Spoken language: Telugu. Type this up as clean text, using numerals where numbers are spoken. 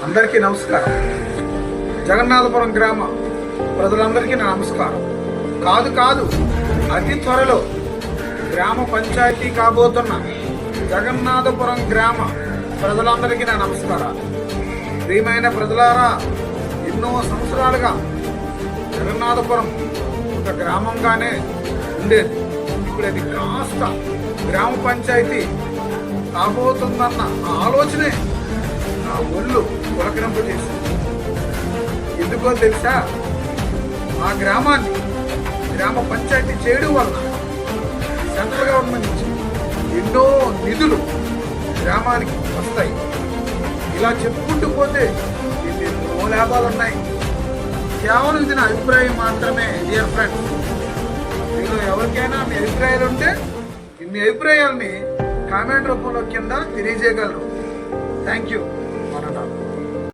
అందరికీ నమస్కారం. జగన్నాథపురం గ్రామ ప్రజలందరికీ నా నమస్కారం. కాదు అతి త్వరలో గ్రామ పంచాయతీ కాబోతున్న జగన్నాథపురం గ్రామ ప్రజలందరికీ నా నమస్కారాలు. ప్రియమైన ప్రజలారా, ఎన్నో సంవత్సరాలుగా జగన్నాథపురం ఒక గ్రామంగానే ఉండేది. ఇప్పుడు అది కాస్త గ్రామ పంచాయతీ కాబోతుందన్న ఆలోచనే నా ఒళ్ళు పులకరింపజేసింది. ఎందుకో తెలుసా? ఆ గ్రామాన్ని గ్రామ పంచాయతీ చేయడం వలన సెంట్రల్ గవర్నమెంట్ నుంచి ఎన్నో నిధులు గ్రామానికి వస్తాయి. ఇలా చెప్పుకుంటూ పోతే ఎన్నో లాభాలు ఉన్నాయి. కేవలం ఇది నా అభిప్రాయం మాత్రమే. డియర్ ఫ్రెండ్స్, మీలో ఎవరికైనా మీ అభిప్రాయాలు ఉంటే మీ అభిప్రాయాలని కామెంట్ రూపంలో కింద తెలియజేయగలరు. Thank you.